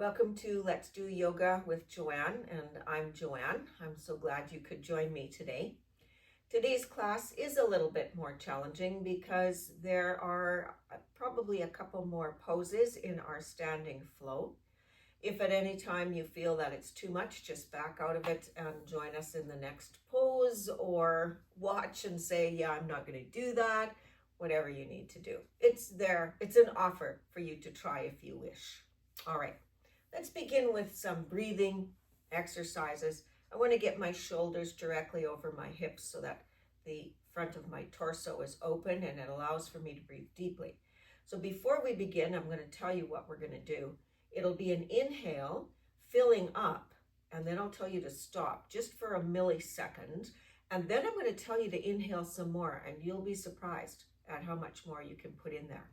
Welcome to Let's Do Yoga with Joanne, and I'm Joanne. I'm so glad you could join me today. Today's class is a little bit more challenging because there are probably a couple more poses in our standing flow. If at any time you feel that it's too much, just back out of it and join us in the next pose, or watch and say, yeah, I'm not going to do that, whatever you need to do. It's there. It's an offer for you to try if you wish. All right. Let's begin with some breathing exercises. I want to get my shoulders directly over my hips so that the front of my torso is open and it allows for me to breathe deeply. So before we begin, I'm going to tell you what we're going to do. It'll be an inhale, filling up, and then I'll tell you to stop just for a millisecond. And then I'm going to tell you to inhale some more, and you'll be surprised at how much more you can put in there.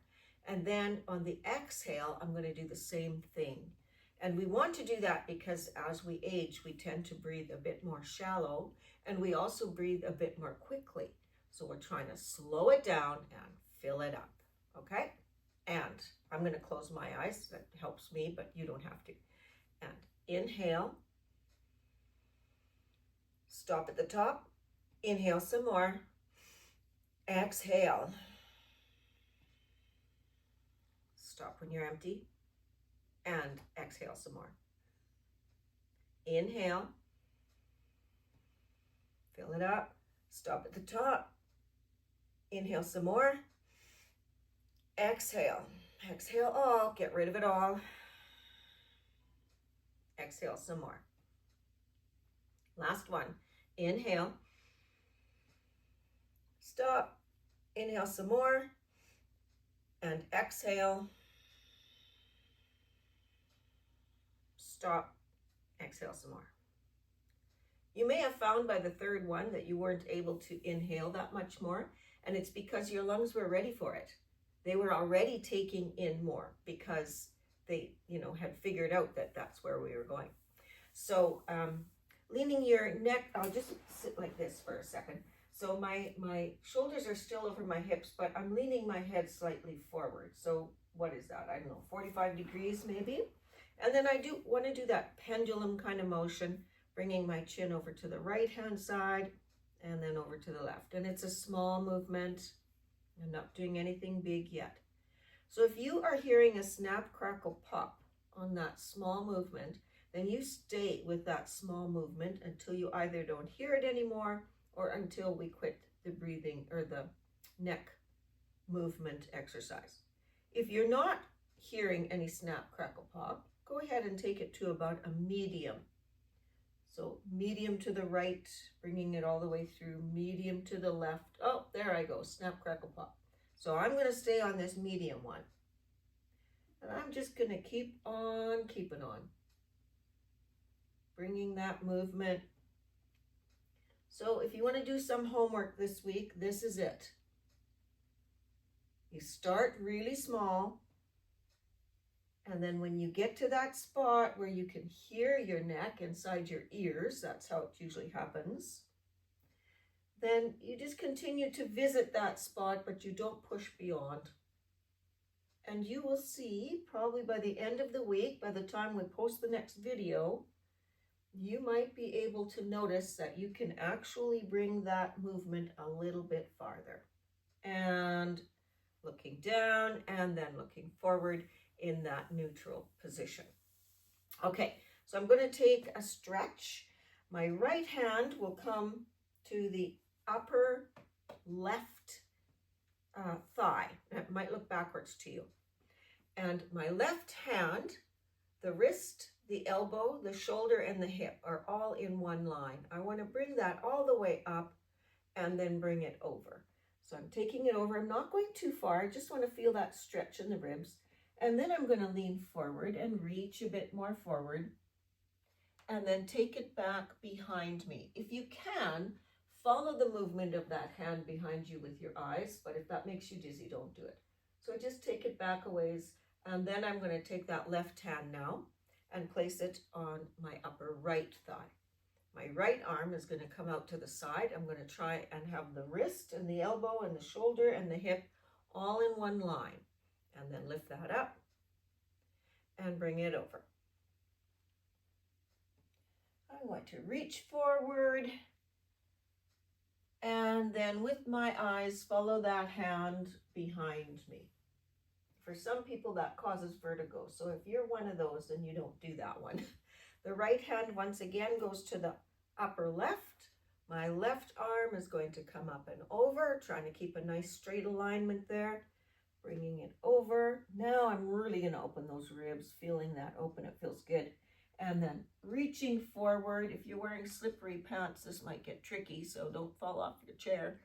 And then on the exhale, I'm going to do the same thing. And we want to do that because as we age, we tend to breathe a bit more shallow, and we also breathe a bit more quickly. So we're trying to slow it down and fill it up, okay? And I'm going to close my eyes. That helps me, but you don't have to. And inhale. Stop at the top. Inhale some more. Exhale. Stop when you're empty. And exhale some more. Inhale. Fill it up. Stop at the top. Inhale some more. Exhale. Exhale all. Get rid of it all. Exhale some more. Last one. Inhale. Stop. Inhale some more. And exhale. Stop. Exhale some more. You may have found by the third one that you weren't able to inhale that much more, and it's because your lungs were ready for it. They were already taking in more because they, had figured out that that's where we were going. So leaning your neck, I'll just sit like this for a second. So my shoulders are still over my hips, but I'm leaning my head slightly forward. So what is that? I don't know, 45 degrees maybe? And then I do want to do that pendulum kind of motion, bringing my chin over to the right-hand side and then over to the left. And it's a small movement. I'm not doing anything big yet. So if you are hearing a snap, crackle, pop on that small movement, then you stay with that small movement until you either don't hear it anymore or until we quit the breathing or the neck movement exercise. If you're not hearing any snap, crackle, pop, go ahead and take it to about a medium. So medium to the right, bringing it all the way through, medium to the left. Oh, there I go, snap, crackle, pop. So I'm going to stay on this medium one. And I'm just going to keep on keeping on. Bringing that movement. So if you want to do some homework this week, this is it. You start really small. And then when you get to that spot where you can hear your neck inside your ears, that's how it usually happens, then you just continue to visit that spot, but you don't push beyond. And you will see, probably by the end of the week, by the time we post the next video, you might be able to notice that you can actually bring that movement a little bit farther. And looking down and then looking forward in that neutral position. Okay, so I'm going to take a stretch. My right hand will come to the upper left thigh. It might look backwards to you. And my left hand, the wrist, the elbow, the shoulder, and the hip are all in one line. I want to bring that all the way up and then bring it over. So I'm taking it over. I'm not going too far. I just want to feel that stretch in the ribs. And then I'm going to lean forward and reach a bit more forward and then take it back behind me. If you can, follow the movement of that hand behind you with your eyes, but if that makes you dizzy, don't do it. So just take it back a ways, and then I'm going to take that left hand now and place it on my upper right thigh. My right arm is going to come out to the side. I'm going to try and have the wrist and the elbow and the shoulder and the hip all in one line. And then lift that up and bring it over. I want to reach forward and then with my eyes follow that hand behind me. For some people that causes vertigo, so if you're one of those, then you don't do that one. The right hand once again goes to the upper left. My left arm is going to come up and over, trying to keep a nice straight alignment there. Bringing it over. Now I'm really going to open those ribs, feeling that open. It feels good. And then reaching forward. If you're wearing slippery pants, this might get tricky, so don't fall off your chair.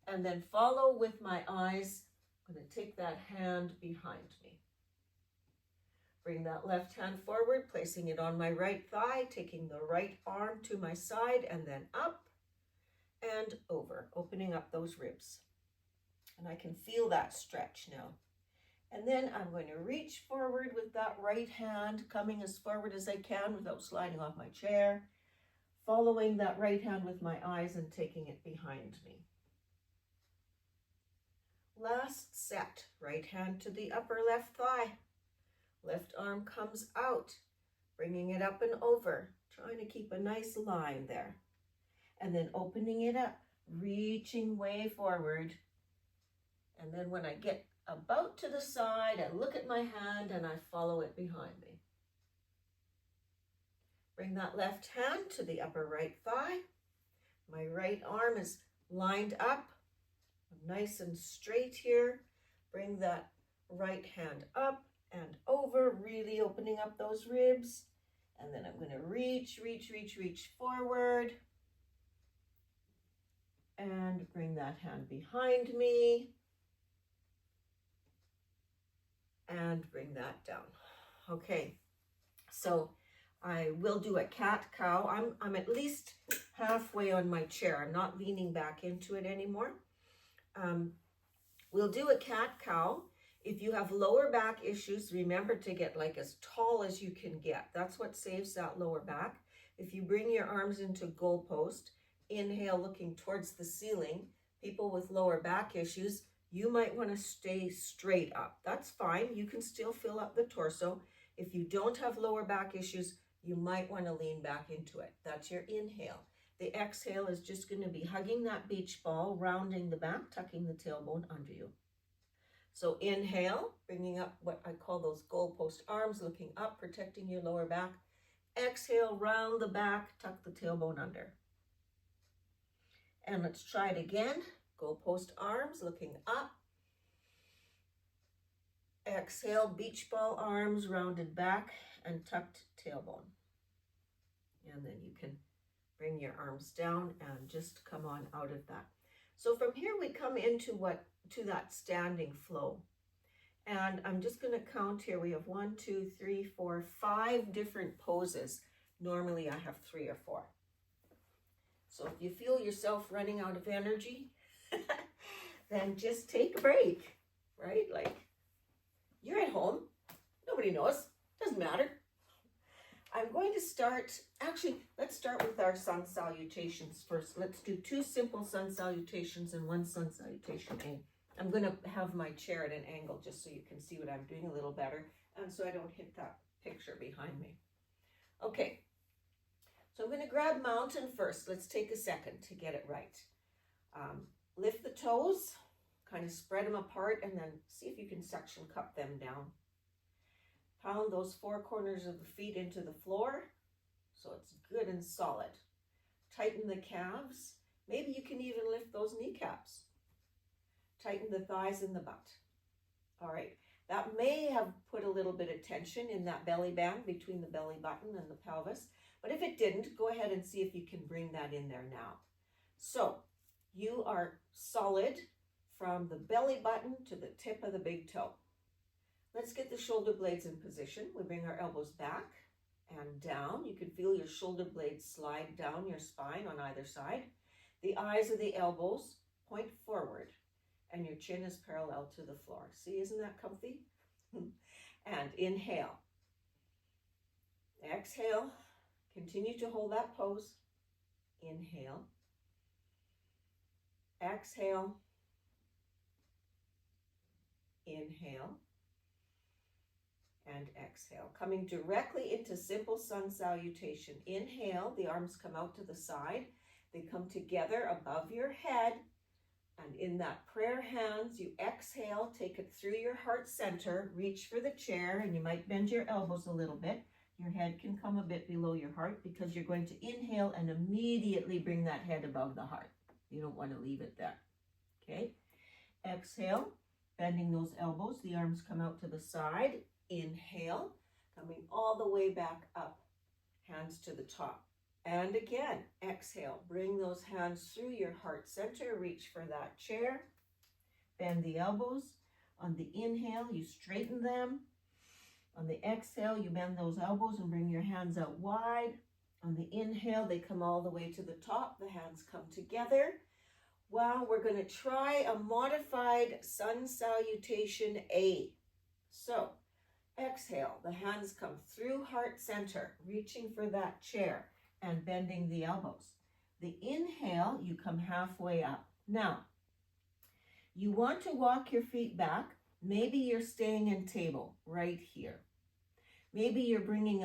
And then follow with my eyes. I'm going to take that hand behind me. Bring that left hand forward, placing it on my right thigh, taking the right arm to my side, and then up and over, opening up those ribs. And I can feel that stretch now. And then I'm going to reach forward with that right hand, coming as forward as I can without sliding off my chair, following that right hand with my eyes and taking it behind me. Last set, right hand to the upper left thigh. Left arm comes out, bringing it up and over, trying to keep a nice line there. And then opening it up, reaching way forward. And then when I get about to the side, I look at my hand and I follow it behind me. Bring that left hand to the upper right thigh. My right arm is lined up, nice and straight here. Bring that right hand up and over, really opening up those ribs. And then I'm going to reach forward. And bring that hand behind me. And bring that down. Okay, so I will do a cat-cow. I'm at least halfway on my chair. I'm not leaning back into it anymore. We'll do a cat-cow. If you have lower back issues, remember to get like as tall as you can get. That's what saves that lower back. If you bring your arms into goalpost, inhale looking towards the ceiling, people with lower back issues, you might want to stay straight up. That's fine. You can still fill up the torso. If you don't have lower back issues, you might want to lean back into it. That's your inhale. The exhale is just going to be hugging that beach ball, rounding the back, tucking the tailbone under you. So inhale, bringing up what I call those goalpost arms, looking up, protecting your lower back. Exhale, round the back, tuck the tailbone under. And let's try it again. Goalpost arms, looking up. Exhale, beach ball arms, rounded back and tucked tailbone. And then you can bring your arms down and just come on out of that. So from here we come into that standing flow. And I'm just going to count here. We have 1, 2, 3, 4, 5 different poses. Normally I have 3 or 4. So if you feel yourself running out of energy, then just take a break, right? Like, you're at home. Nobody knows. Doesn't matter. I'm going to start, actually, let's start with our sun salutations first. Let's do 2 simple sun salutations and 1 sun salutation A. I'm going to have my chair at an angle just so you can see what I'm doing a little better and so I don't hit that picture behind me. Okay, so I'm going to grab mountain first. Let's take a second to get it right. Lift the toes, kind of spread them apart, and then see if you can suction cup them down. Pound those 4 corners of the feet into the floor so it's good and solid. Tighten the calves. Maybe you can even lift those kneecaps. Tighten the thighs and the butt. All right, that may have put a little bit of tension in that belly band between the belly button and the pelvis, but if it didn't, go ahead and see if you can bring that in there now. So you are solid from the belly button to the tip of the big toe. Let's get the shoulder blades in position. We bring our elbows back and down. You can feel your shoulder blades slide down your spine on either side. The eyes of the elbows point forward and your chin is parallel to the floor. See, isn't that comfy? And inhale. Exhale. Continue to hold that pose. Inhale. Exhale. Inhale. and exhale. Coming directly into simple sun salutation. Inhale, the arms come out to the side. They come together above your head. And in that prayer hands, you exhale, take it through your heart center, reach for the chair, and you might bend your elbows a little bit. Your head can come a bit below your heart because you're going to inhale and immediately bring that head above the heart. You don't want to leave it there. Okay? Exhale, bending those elbows, the arms come out to the side. Inhale, coming all the way back up, hands to the top. And again, exhale, bring those hands through your heart center, reach for that chair, bend the elbows. On the inhale, you straighten them. On the exhale, you bend those elbows and bring your hands out wide. On the inhale, they come all the way to the top, the hands come together. Well, we're going to try a modified sun salutation A. So, exhale, the hands come through heart center, reaching for that chair and bending the elbows. The inhale, you come halfway up. Now, you want to walk your feet back. Maybe you're staying in table right here. Maybe you're bringing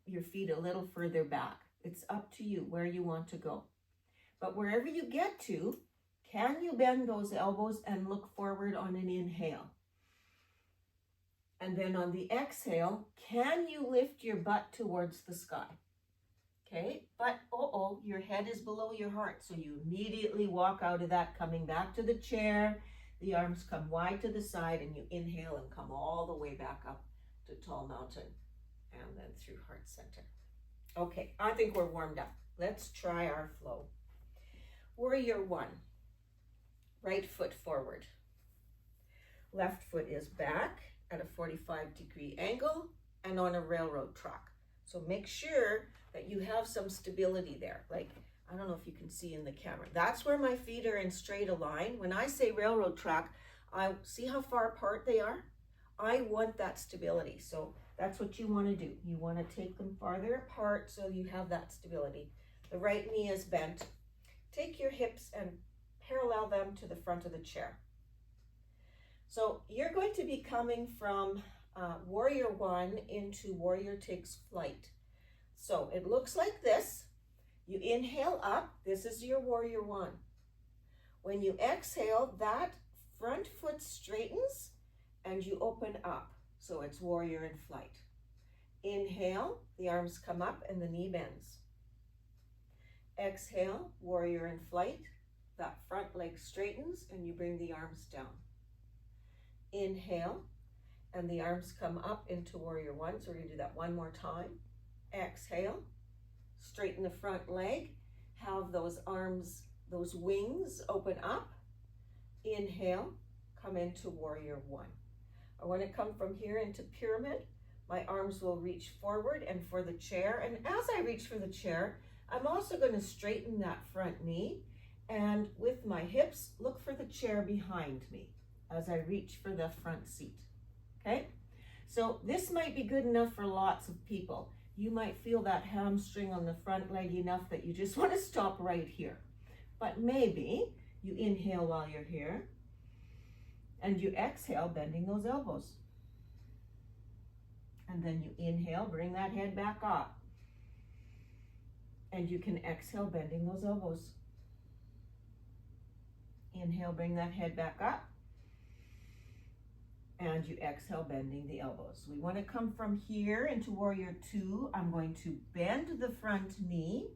your feet a little further back. It's up to you where you want to go. But wherever you get to, can you bend those elbows and look forward on an inhale? And then on the exhale, can you lift your butt towards the sky? Okay, but your head is below your heart. So you immediately walk out of that, coming back to the chair. The arms come wide to the side and you inhale and come all the way back up to tall mountain and then through heart center. Okay, I think we're warmed up. Let's try our flow. Warrior one. Right foot forward. Left foot is back at a 45-degree angle and on a railroad track. So make sure that you have some stability there. Like, I don't know if you can see in the camera. That's where my feet are in straight a line. When I say railroad track, I see how far apart they are. I want that stability. So that's what you want to do. You want to take them farther apart so you have that stability. The right knee is bent. Take your hips and parallel them to the front of the chair. So you're going to be coming from warrior one into warrior takes flight. So it looks like this. You inhale up. This is your warrior one. When you exhale, that front foot straightens and you open up. So it's warrior in flight. Inhale, the arms come up and the knee bends. Exhale, warrior in flight. That front leg straightens and you bring the arms down. Inhale, and the arms come up into warrior one. So we're going to do that one more time. Exhale, straighten the front leg. Have those arms, those wings open up. Inhale, come into warrior one. I want to come from here into pyramid. My arms will reach forward and for the chair. And as I reach for the chair, I'm also going to straighten that front knee. And with my hips, look for the chair behind me as I reach for the front seat. Okay? So this might be good enough for lots of people. You might feel that hamstring on the front leg enough that you just want to stop right here. But maybe you inhale while you're here and you exhale, bending those elbows. And then you inhale, bring that head back up. And you can exhale, bending those elbows. Inhale, bring that head back up. And you exhale, bending the elbows. We want to come from here into warrior two. I'm going to bend the front knee.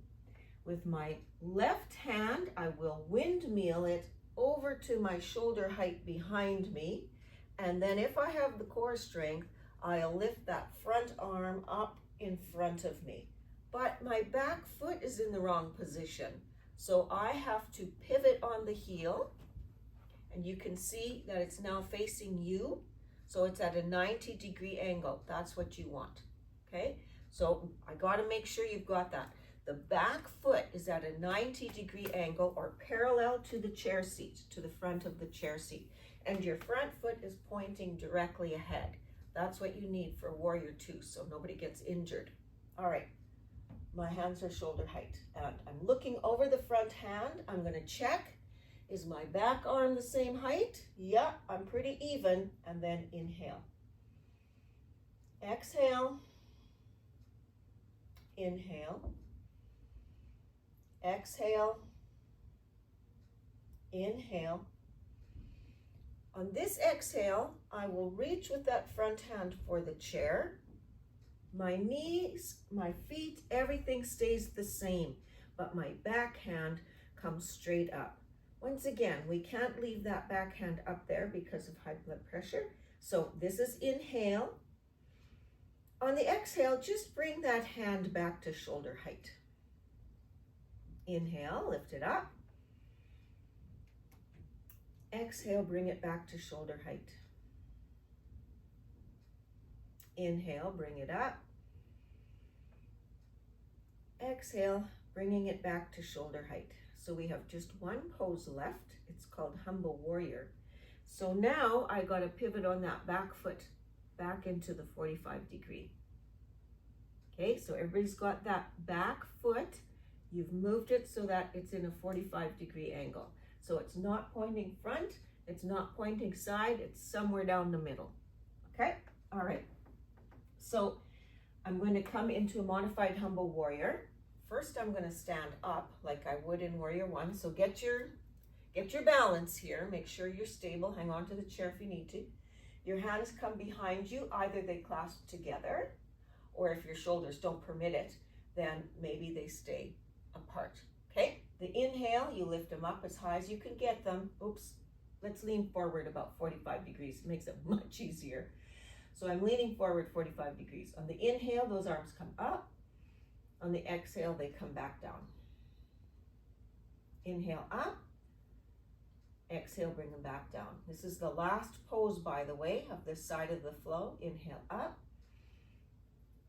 With my left hand, I will windmill it over to my shoulder height behind me. And then if I have the core strength, I'll lift that front arm up in front of me. But my back foot is in the wrong position. So I have to pivot on the heel. And you can see that it's now facing you. So it's at a 90-degree angle. That's what you want, okay? So I gotta make sure you've got that. The back foot is at a 90-degree angle or parallel to the chair seat, to the front of the chair seat. And your front foot is pointing directly ahead. That's what you need for warrior two, so nobody gets injured. All right, my hands are shoulder height. And I'm looking over the front hand. I'm gonna check. Is my back arm the same height? Yeah, I'm pretty even. And then inhale. Exhale, inhale, exhale, inhale. On this exhale, I will reach with that front hand for the chair. My knees, my feet, everything stays the same, but my back hand comes straight up. Once again, we can't leave that back hand up there because of high blood pressure. So this is inhale. On the exhale, just bring that hand back to shoulder height. Inhale, lift it up. Exhale, bring it back to shoulder height. Inhale, bring it up. Exhale, bringing it back to shoulder height. So we have just one pose left. It's called Humble Warrior. So now I got to pivot on that back foot back into the 45 degree. Okay, so everybody's got that back foot. You've moved it so that it's in a 45 degree angle. So it's not pointing front, it's not pointing side, it's somewhere down the middle. Okay, all right. So I'm going to come into a modified Humble Warrior. First, I'm going to stand up like I would in Warrior One. So get your balance here. Make sure you're stable. Hang on to the chair if you need to. Your hands come behind you. Either they clasp together, or if your shoulders don't permit it, then maybe they stay apart. Okay? The inhale, you lift them up as high as you can get them. Oops. Let's lean forward about 45 degrees. It makes it much easier. So I'm leaning forward 45 degrees. On the inhale, those arms come up. On the exhale, they come back down. Inhale up. Exhale, bring them back down. This is the last pose, by the way, of this side of the flow. Inhale up.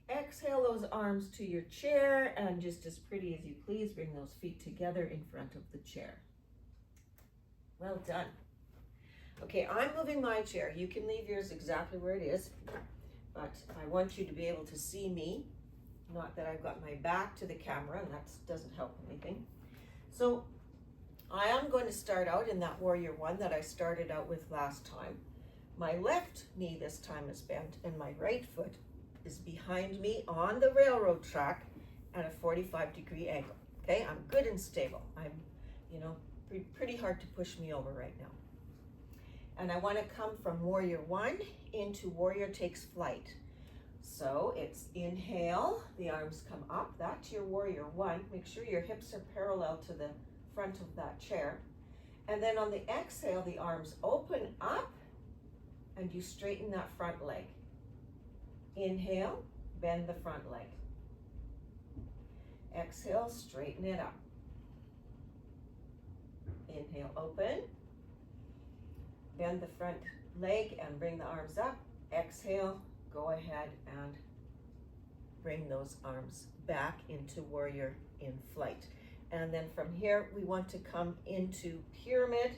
Exhale those arms to your chair, and just as pretty as you please, bring those feet together in front of the chair. Well done. Okay, I'm moving my chair. You can leave yours exactly where it is, but I want you to be able to see me. Not that I've got my back to the camera, and that doesn't help anything. So I am going to start out in that Warrior One that I started out with last time. My left knee this time is bent, and my right foot is behind me on the railroad track at a 45 degree angle. Okay, I'm good and stable. I'm, pretty hard to push me over right now. And I want to come from Warrior One into Warrior Takes Flight. So it's inhale, the arms come up. That's your Warrior One. Make sure your hips are parallel to the front of that chair. And then on the exhale, the arms open up and you straighten that front leg. Inhale, bend the front leg. Exhale, straighten it up. Inhale, open. Bend the front leg and bring the arms up. Exhale, go ahead and bring those arms back into Warrior in Flight. And then from here, we want to come into Pyramid.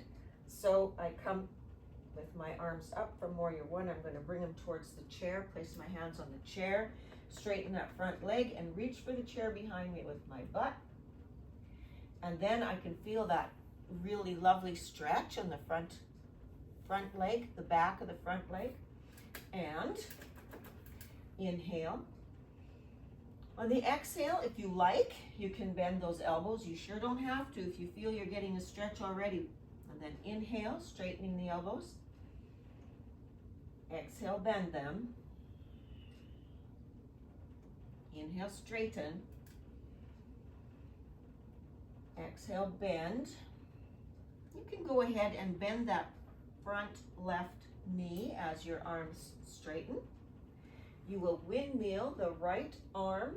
So I come with my arms up from Warrior One. I'm going to bring them towards the chair, place my hands on the chair, straighten that front leg, and reach for the chair behind me with my butt. And then I can feel that really lovely stretch on the front leg, the back of the front leg. And inhale. On the exhale, if you like, you can bend those elbows. You sure don't have to if you feel you're getting a stretch already. And then inhale, straightening the elbows. Exhale, bend them. Inhale, straighten. Exhale, bend. You can go ahead and bend that front left knee as your arms straighten. You will windmill the right arm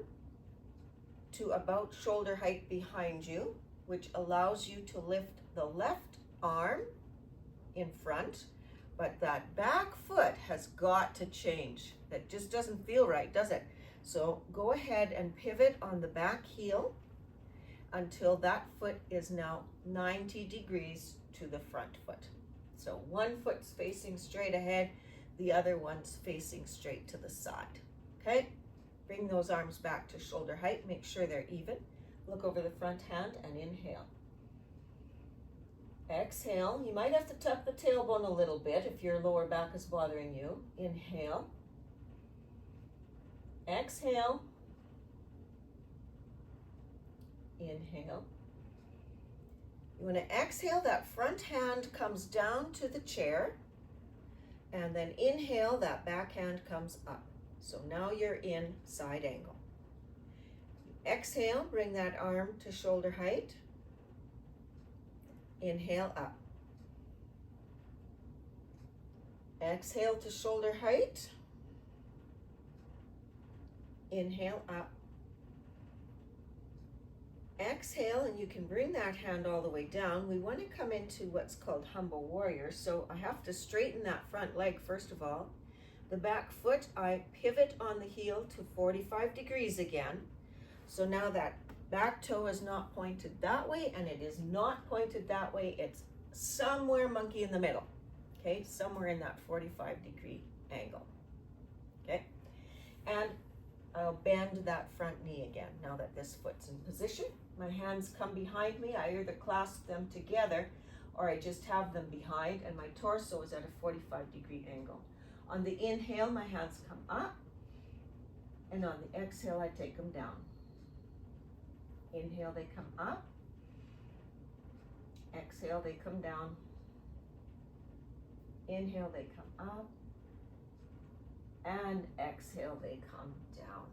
to about shoulder height behind you, which allows you to lift the left arm in front, but that back foot has got to change. That just doesn't feel right, does it? So go ahead and pivot on the back heel until that foot is now 90 degrees to the front foot. So one foot's facing straight ahead, the other one's facing straight to the side. Okay? Bring those arms back to shoulder height. Make sure they're even. Look over the front hand and inhale. Exhale. You might have to tuck the tailbone a little bit if your lower back is bothering you. Inhale. Exhale. Inhale. You want to exhale, that front hand comes down to the chair, and then inhale, that back hand comes up. So now you're in side angle. Exhale, bring that arm to shoulder height. Inhale, up. Exhale to shoulder height. Inhale, up. Exhale, and you can bring that hand all the way down. We want to come into what's called humble warrior. So I have to straighten that front leg first of all. The back foot, I pivot on the heel to 45 degrees again. So now that back toe is not pointed that way, and it is not pointed that way. It's somewhere monkey in the middle, okay? Somewhere in that 45-degree angle, okay? And I'll bend that front knee again now that this foot's in position. My hands come behind me. I either clasp them together or I just have them behind, and my torso is at a 45-degree angle. On the inhale, my hands come up, and on the exhale, I take them down. Inhale, they come up. Exhale, they come down. Inhale, they come up. And exhale, they come down.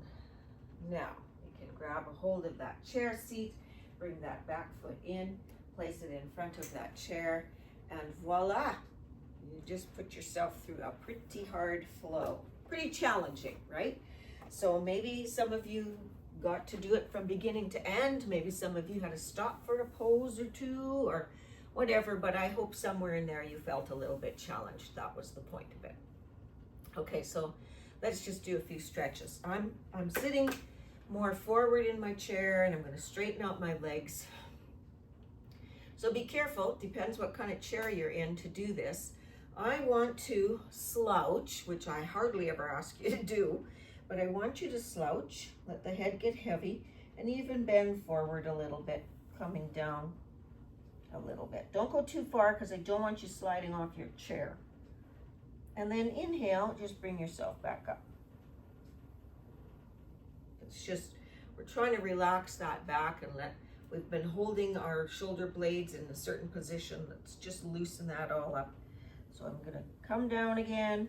Now, you can grab a hold of that chair seat, bring that back foot in, place it in front of that chair, and voila! You just put yourself through a pretty hard flow. Pretty challenging, right? So maybe some of you got to do it from beginning to end. Maybe some of you had to stop for a pose or two or whatever, but I hope somewhere in there you felt a little bit challenged. That was the point of it. Okay, so let's just do a few stretches. I'm sitting more forward in my chair, and I'm going to straighten out my legs. So be careful, depends what kind of chair you're in to do this. I want to slouch, which I hardly ever ask you to do, but I want you to slouch, let the head get heavy, and even bend forward a little bit, coming down a little bit. Don't go too far because I don't want you sliding off your chair. And then inhale, just bring yourself back up. It's just, we're trying to relax that back and we've been holding our shoulder blades in a certain position. Let's just loosen that all up. So I'm gonna come down again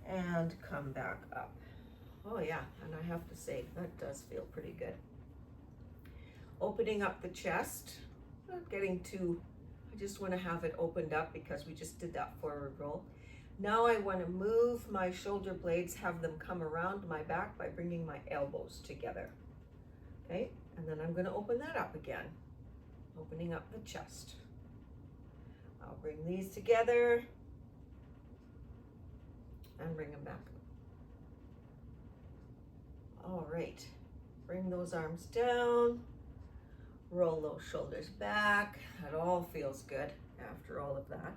and come back up. Oh yeah, and I have to say, that does feel pretty good. Opening up the chest, not getting too, I just want to have it opened up because we just did that forward roll. Now I want to move my shoulder blades, have them come around my back by bringing my elbows together. Okay, and then I'm going to open that up again, opening up the chest. I'll bring these together and bring them back. All right, bring those arms down. Roll those shoulders back. That all feels good after all of that.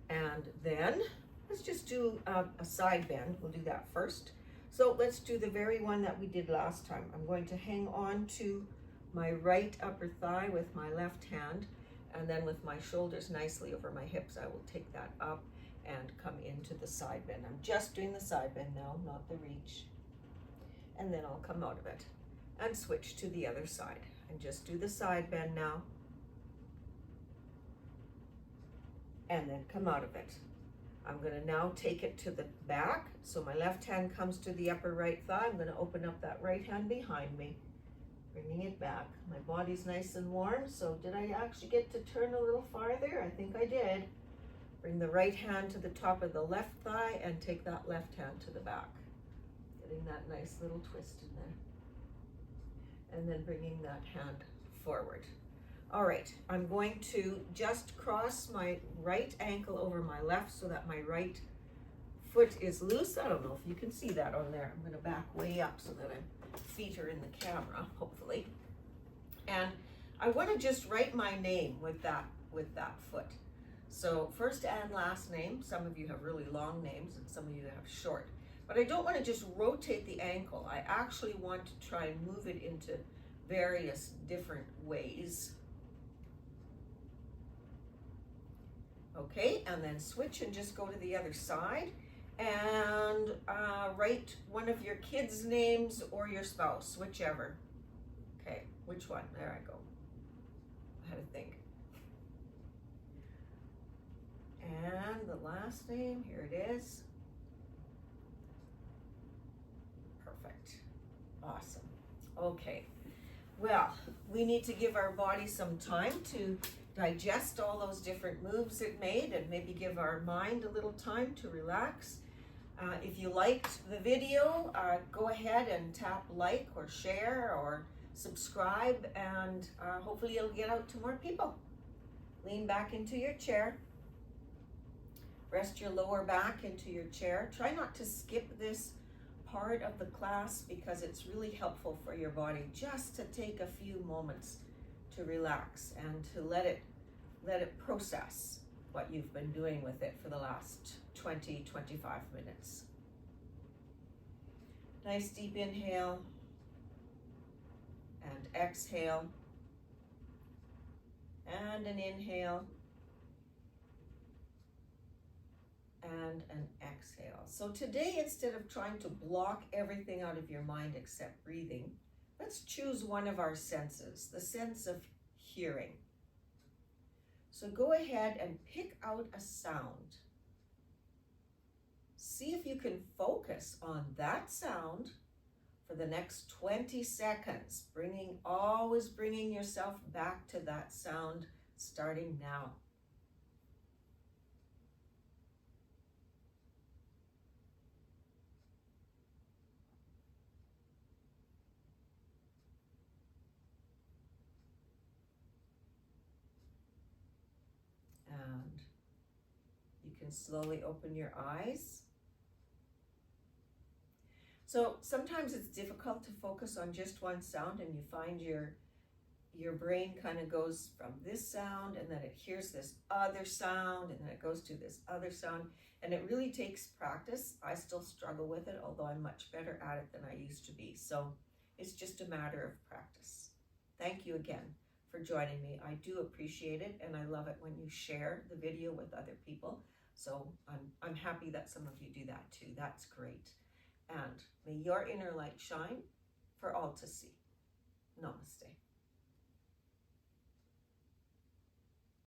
And then let's just do a side bend. We'll do that first. So let's do the very one that we did last time. I'm going to hang on to my right upper thigh with my left hand, and then with my shoulders nicely over my hips, I will take that up and come into the side bend. I'm just doing the side bend now, not the reach. And then I'll come out of it and switch to the other side and just do the side bend now, and then come out of it. I'm going to now take it to the back, so my left hand comes to the upper right thigh. I'm going to open up that right hand behind me, bringing it back. My body's nice and warm, so did I actually get to turn a little farther? I think I did. Bring the right hand to the top of the left thigh and take that left hand to the back, getting that nice little twist in there. And then bringing that hand forward. All right, I'm going to just cross my right ankle over my left so that my right foot is loose. I don't know if you can see that on there. I'm gonna back way up so that my feet are in the camera, hopefully. And I wanna just write my name with that foot. So first and last name. Some of you have really long names and some of you have short. But I don't want to just rotate the ankle. I actually want to try and move it into various different ways. Okay, and then switch and just go to the other side and write one of your kids' names or your spouse, whichever. Okay, which one? There I go. I had to think. And the last name, here it is. Perfect. Awesome. Okay. Well, we need to give our body some time to digest all those different moves it made and maybe give our mind a little time to relax. If you liked the video, go ahead and tap like or share or subscribe, and hopefully it'll get out to more people. Lean back into your chair. Rest your lower back into your chair. Try not to skip this part of the class because it's really helpful for your body just to take a few moments to relax and to let it process what you've been doing with it for the last 20-25 minutes. Nice deep inhale and exhale, and an inhale and an exhale. So today, instead of trying to block everything out of your mind except breathing, let's choose one of our senses, the sense of hearing. So go ahead and pick out a sound. See if you can focus on that sound for the next 20 seconds, always bringing yourself back to that sound starting now. And you can slowly open your eyes. So sometimes it's difficult to focus on just one sound, and you find your brain kind of goes from this sound, and then it hears this other sound, and then it goes to this other sound, and it really takes practice. I still struggle with it, although I'm much better at it than I used to be. So it's just a matter of practice. Thank you again for joining me. I do appreciate it, and I love it when you share the video with other people. So I'm happy that some of you do that too. That's great. And may your inner light shine for all to see. Namaste.